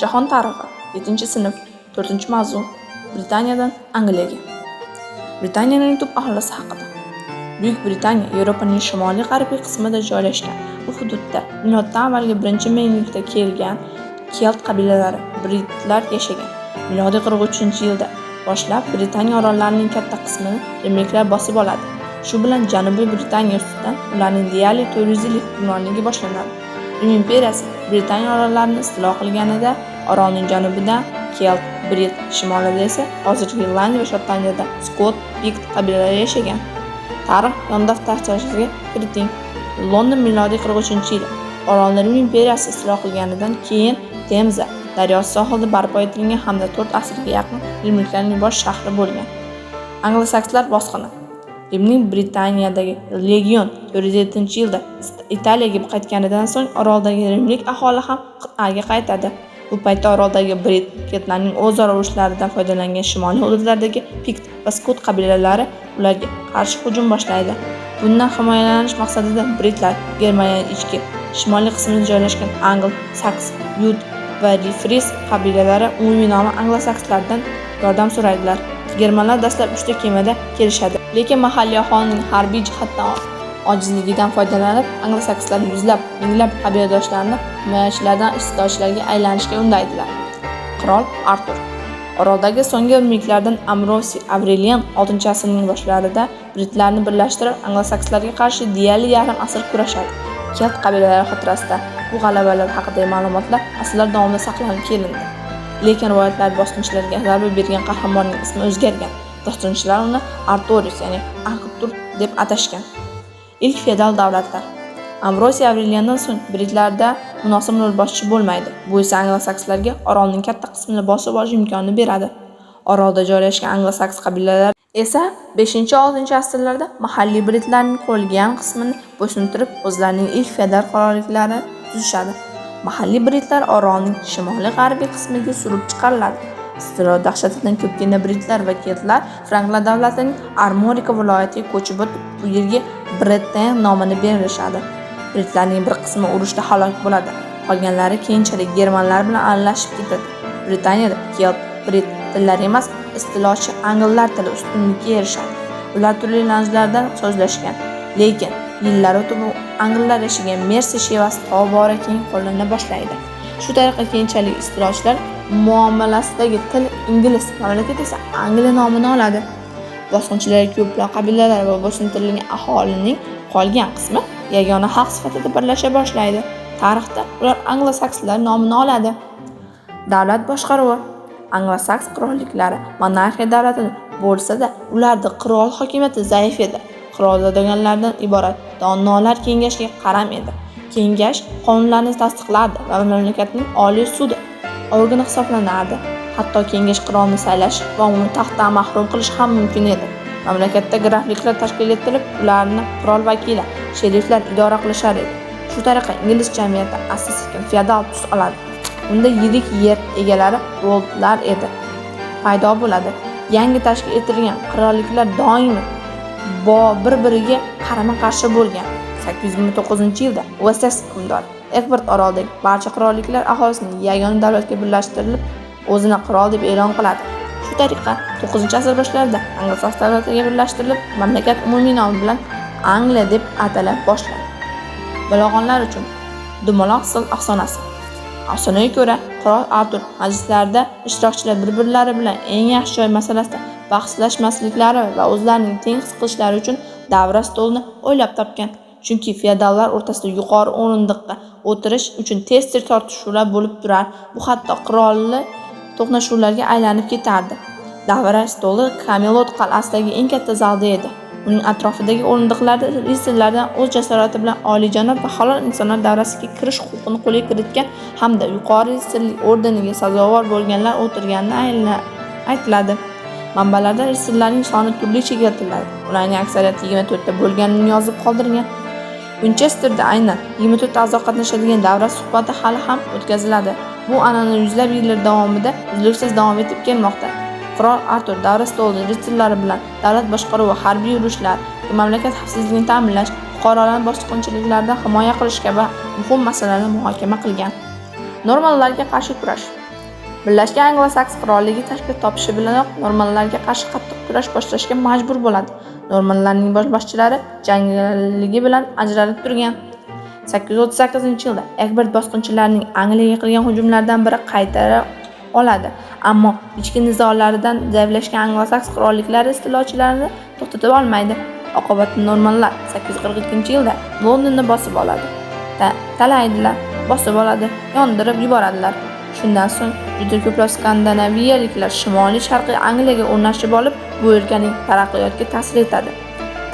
Jahon tarixi 7-sinf 4-mavzu Britaniyadan Angliyaga. Britaniyaning tub aholisi haqida. Buyuk Britaniya Yevropaning shimoliy-g'arbiy qismida joylashgan. Bu hududda miloddan avvalgi 1-minglikda kelgan Kelt qabilalari britlar yashagan. Milodiy 43-yilda boshlab Britaniya orollarining katta qismini rimliklar bosib oladi. Shu bilan Janubiy Britaniya ustidan ularning deyarli 400 yillik hukmronligi boshlanadi. Rim imperiyasi Britaniya orollarini istilo qilganida orolning janubidan Kelt, Brit, shimolida esa hozirgi Irlandiya va Shotlandiyada Skot, Pikt qabilalari yashagan. Tarix yondaftarchasiga kiriting. London milodiy 43-yil. Orolni Rim imperiyasi istilo qilganidan keyin Temza daryosi sohilida barpo etilgan hamda 4 asrga yaqin rimliklarning bosh shahri bo'lgan. Anglosakslar bosqini. Rimning Britaniyadagi legion 407-yilda Italiyaga qaytganidan so'ng oroldagi rimlik aholi ham qit'aga qaytadi. Bu paytda oroldagi Brit, Keltlarning o'zaro urushlaridan foydalangan shimoliy hududlardagi Pikt va Skot qabilalari ularga qarshi hujum boshlaydi. Bundan himoyalanish maqsadida Britlar Germaniyaning ichki shimoliy qismida joylashgan Angl-Saks, Yud va Rifris qabilalari umumiy nomi anglosakslardan yordam so'raydilar. Germanlar dastlab 3 ta kemada kelishadi, lekin mahalliy aholining harbiy jihatdan ojizligidan foydalanib, anglosakslar yuzlab, minglab qabiladoshlarini himoyachilardan istilochilarga aylanishga undaydilar. Qirol Artur. Oroldagi so'nggi rimliklardan Ambrose Aurelian 6-asrning boshlarida britlarni birlashtirib, anglosakslarga qarshi deyarli yarim asr kurashadi. Kelt qabilalari xotirasida bu g'alabalar haqidagi ma'lumotlar asrlar davomida saqlanib kelindi. Lekin rivoyatlar bosqinchilarga zarba bergan qahramonning ismi o'zgargan. Bosqinchilar uni Arturus, ya'ni Artur deb atashgan. Ilk feodal davlatlar. Ambrose Aureliandan so'ng britlarda munosib boshchi bo'lmaydi. Bu esa anglosakslarga orolning katta qismini bosib olish imkonini beradi. Orolda joylashgan anglosaks qabilalari esa 5-6 asrlarda mahalliy britlarning qolgan qismini bo'ysuntirib, o'zlarining ilk feodal qirolliklarini tuzishadi. Mahalliy britlar orolning shimoliy-g'arbiy qismiga surib chiqariladi. Istilo dahshatidan ko'pgina britlar va keltlar Franklar davlatining Armorika viloyatiga ko'chib o'tib, bu yerga Britain nomini berishadi. Britlarning bir qismi urushda halok bo'ladi. Qolganlari keyinchalik germanlar bilan aralashib ketadi. Britaniyada Kelt, Brit tillari emas, istilochi angllar tili ustunlikka erishadi. Ular turli lanjlardan so'zlashgan, lekin yillar o'tib angllar yashagan Mersi shevasi tobora keng qo'llana boshlaydi. Shu tariqa keyinchalik istilochilar muomalasidagi til ingliz, mamlakat esa Angliya nomini oladi. Bosqinchilar ko'plab qabilalar va bo'ysuntirilgan aholining qolgan qismi yagona xalq sifatida birlasha boshlaydi. Tarixda ular anglosakslar nomini oladi. Davlat boshqaruvi. Anglosaks qirolliklari monarxiya davlati bo'lsa-da, ularda qirol hokimiyati zaif edi. Qiroldaganlardan iborat donolar kengashga qaram edi. Kengash qonunlarni tasdiqlardi va mamlakatning oliy sudi organi hisoblanardi. Hatto kengash qirolni saylash va uni taxtdan mahrum qilish ham mumkin edi. Mamlakatda grafliklar tashkil etilib, ularni qirol vakili, sheriflar idora qilishar edi. Shu tariqa ingliz jamiyati asta-sekin feodal tus oladi. Unda yirik yer egalari lordlar edi paydo bo'ladi. Yangi tashkil etilgan qirolliklar doimiy bir-biriga qarama-qarshi bo'lgan. 829-yilda Wessex hukmdori Egbert oroldagi barcha qirolliklar aholisining yagona davlatga birlashtirilib, o'zini qirol deb e'lon qiladi. Shu tariqa 9-asr boshlarida Anglo-Saks davlatiga birlashtirilib, mamlakat umumiy nomi bilan Angliya deb atala boshladi. Bilog'onlar uchun dumaloq sil afsonasi. Afsonaga ko'ra, qirol Artur majlislarida ishtirokchilar bir-birlari bilan eng yaxshi joy masalasida bahslashmasliklari va o'zlarining teng his qilishlari uchun davra stolini o'ylab topgan. Chunki feodallar o'rtasida yuqori o'rindiqqa o'tirish uchun tez-tez tortishuvlar bo'lib turar. Bu hatto qirolli to'qnashuvlarga aylanib ketardi. Davra stoli Camelot qal'asidagi eng katta zalda edi. Uning atrofidagi o'rindiqlarda ritsarlardan o'z jasorati bilan oliyjanob va halol insonlar davrasiga kirish huquqini qo'lga kiritgan hamda yuqori ritsarlik ordeniga sazovor bo'lganlar o'tirgani aytiladi. Manbalarda ritsarlarning soni turlicha keltiriladi. Ularning aksariyati 24 ta bo'lganini yozib qoldirgan. Winchesterda aynan 24 a'zo qatnashadigan davra suhbati hali ham o'tkaziladi. Bu an'ana yuzlab yillar davomida uzluksiz davom etib kelmoqda. Qirol Artur davra stolida ritsarlari bilan davlat boshqaruvi, harbiy urushlar, mamlakat xavfsizligini ta'minlash, fuqarolarni bosqinchiliklardan himoya qilish kabi muhim masalalarni muhokama qilgan. Normanlarga qarshi kurash. Birlashgan Anglo-Saks qirolligi tashkil topishi bilanoq Normanlarga qarshi qattiq kurash boshlashga majbur bo'ladi. Normanlarning boshchilari jangligi bilan ajralib turgan. 838-yilda Egbert bosqinchilarining Angliyaga qilgan hujumlaridan biri qaytara oladi, ammo ichki nizolaridan zaiflashgan Anglo-Saks qirolliklari istilochilarini to'xtatib olmaydi. Oqibatda Normanlar 842-yilda Londonni bosib oladi. Talaydilar, bosib oladi, yondirib yuboradilar. Shundan so'ng juda ko'plab skandinaviyaliklar shimoliy-sharqiy Angliyaga o'rnashib olib, bu o'lkaning taraqqiyotiga ta'sir etadi.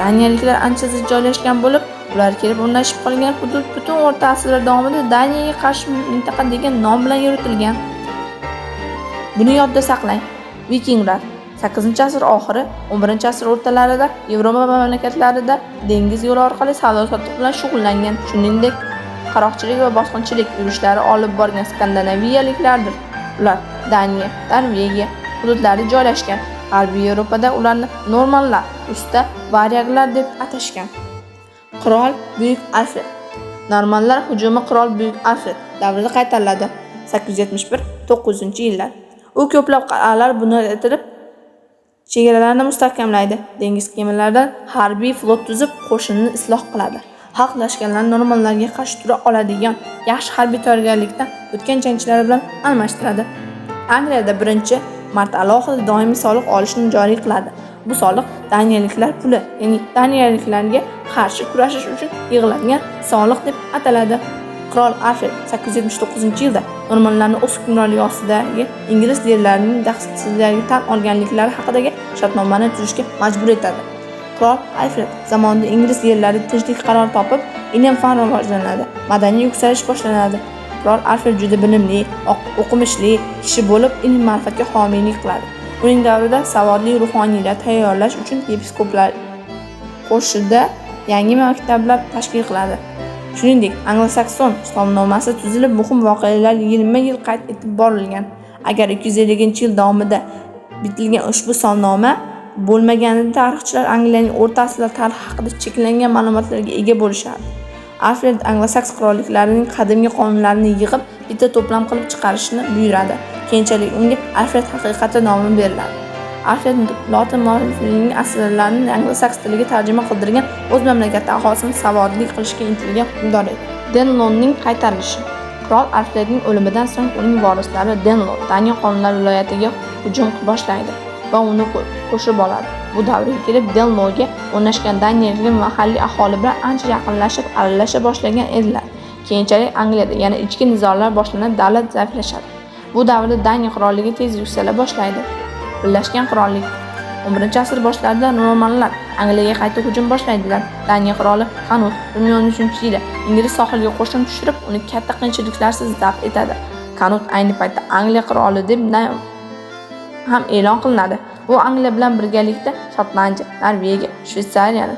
Daniyaliklar ancha zich joylashgan bo'lib, ular kelib o'rnashib qolgan hudud butun o'rta asrlar davomida Daniyaga qarshi mintaqa degan nom bilan yuritilgan. Buni yodda saqlang. Vikinglar 8-asr oxiri, 11-asr o'rtalarida Yevropa mamlakatlarida dengiz yo'li orqali savdo-sotiq bilan shug'ullangan, shuningdek qaroqchilik va bosqinchilik urushlari olib borgan skandinaviyaliklardir. Ular Daniya, Norvegiya hududlarida joylashgan. G'arbiy Yevropada ularni normanlar, ustda varyaglar deb atashgan. Qirol Buyuk Alfred. Normanlar hujumi qirol Buyuk Alfred davrida qaytariladi. 871-900-yillar. U ko'plab qal'alar bunyod etilib, chegaralarni mustahkamlaydi. Dengiz kemalaridan harbiy flot tuzib, qo'shinni isloh qiladi. Xalq lashkarlarini normanlarga qarshi tura oladigan yaxshi harbiy tayyorgarlikdan o'tgan jangchilar bilan almashtiradi. Angliyada 1-mart alohida doimiy soliq olishni joriy qiladi. Bu soliq daniyaliklar puli, ya'ni daniyaliklarga qarshi kurashish uchun yig'iladigan soliq deb ataladi. Qirol Alfred 879-yilda normanlarni o'z hukmronligi ostidagi ingliz yerlarining daxlsizligiga tan olganliklari haqidagi shartnomani tuzishga majbur etadi. Qirol Alfred zamonida ingliz yerlari tinchlik qaror topib, ilm-fan rivojlanadi, madaniy yuksalish boshlanadi. Qirol Alfred juda bilimli, o'qimishli kishi bo'lib, ilm-ma'rifatga homiylik qiladi. Uning davrida savodli ruhoniylar tayyorlash uchun episkoplar qo'shida yangi maktablar tashkil qiladi. Shuningdek, Anglo-Sakson islomnomasi tuzilib, muhim voqealar yilma-yil qayd etib borilgan. Agar 250-yil davomida bitilgan ushbu sonoma bo'lmaganida tarixchilar Angliyaning o'rta asrlar tarixi haqida cheklangan ma'lumotlarga ega bo'lishardi. Alfred Anglo-Saks qirolliklarining qadimgi qonunlarini yig'ib, bitta to'plam qilib chiqarishni buyuradi. Keyinchalik unga Alfred haqiqati nomi beriladi. Alfred lotin muallifligining asarlarini Anglo-Saks tiliga tarjima qildirgan, o'z mamlakati aholisini savodli qilishga intilgan hukmdor edi. Denlonning qaytarilishi. Qirol Alfredning o'limidan so'ng uning vorislari Denlon, Daniya qonunlari viloyatiga hujum boshlaydi va uni qo'shib oladi. Bu davrga kelib Denlonga o'rnashgan daniyaliklar mahalliy aholi bilan ancha yaqinlashib, aralasha boshlagan edilar. Keyinchalik Angliyada yana ichki nizolar boshlanib, davlat zaiflashadi. Bu davrda Daniya qirolligi tez yuksala boshlaydi. Birlashgan qirollik 11-asr boshlarida normanlar Angliyaga qayta hujum boshlaydilar. Daniya qiroli Kanut 13-yilda ingliz sohiliga qo'shin tushirib, uni katta qiyinchiliklarsiz zabt etadi. Kanut ayni paytda Angliya qiroli deb ham e'lon qilinadi. U Angliya bilan birgalikda Shotlandiya, Norvegiya, Shvetsariyani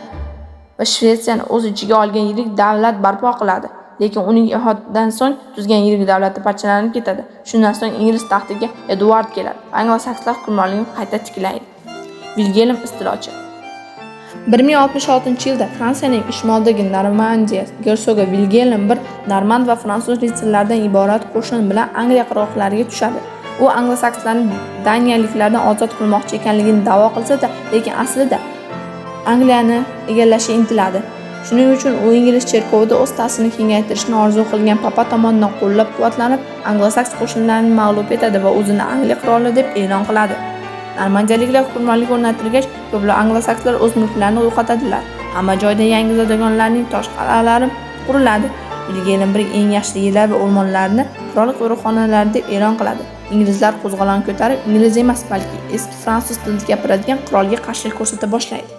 va Shvetsiyani o'z ichiga olgan yirik davlat barpo qiladi. Lekin uning ihodidan so'ng tuzgan yirik davlati parchalanib ketadi. Shundan so'ng ingliz taxtiga Edvard keladi. Anglo-Sakslar hukmronligini qayta tiklaydi. Vilgelm istilochi. 1066-yilda Fransiyaning shimolidagi Normandiya gersogi Vilgelm bir normand va fransuz ritsarlaridan iborat qo'shin bilan Angliya qirg'oqlariga tushadi. U anglo-sakslarni daniyaliklardan ozod qilmoqchi ekanligini da'vo qilsa-da, lekin aslida Angliyani egallashga intiladi. Shuning uchun u ingliz cherkovida o'z ta'sirini kengaytirishni orzu qilgan papa tomonidan qo'llab-quvvatlanib, anglo-saks qo'shinlarini mag'lub etadi va o'zini Angliya qiroli deb e'lon qiladi. Normandiyaliklar hukmronlik o'rnatilgach, ko'plab anglo-sakslar o'z mulklarini yo'qotadilar. Hamma joyda yangi zodagonlarning tosh qal'alari quriladi. Vilgelm I eng yaxshi yerlar va o'rmonlarni qirollik qo'riqxonalari deb e'lon qiladi. Inglizlar qo'zg'olon ko'tarib, ingliz emas, balki eski fransuz tilida gapiradigan qirolga qarshilik ko'rsata boshlaydi.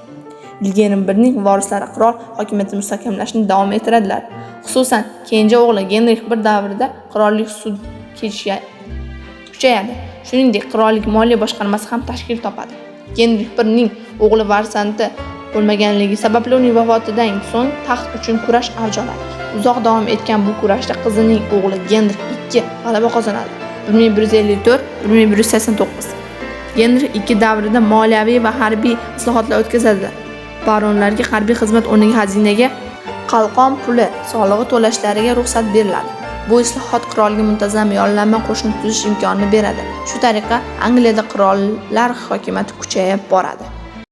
Vilgelm Ining vorislari qirol hokimiyatini mustahkamlashni davom ettiradilar. Xususan, keyingi o'g'li Genrix I davrida qirollik sud kuchayadi. Shuningdek, qirollik moliya boshqarmasi ham tashkil topadi. Genrix Ining o'g'li farzandi bo'lmaganligi sababli uning vafotidan so'ng taxt uchun kurash avj oladi. Uzoq davom etgan bu kurashda qizining o'g'li Genrix II g'alaba qozonadi. 1154-1189. Genrix II davrida moliyaviy va harbiy islohotlar o'tkazadi. Baronlarga harbiy xizmat o'rniga xazinaga qalqon puli solig'i to'lashlariga ruxsat beriladi. Bu islohot qirolga muntazam yollanma qo'shin tuzish imkonini beradi. Shu tariqa Angliyada qirollar hokimiyati kuchayib boradi.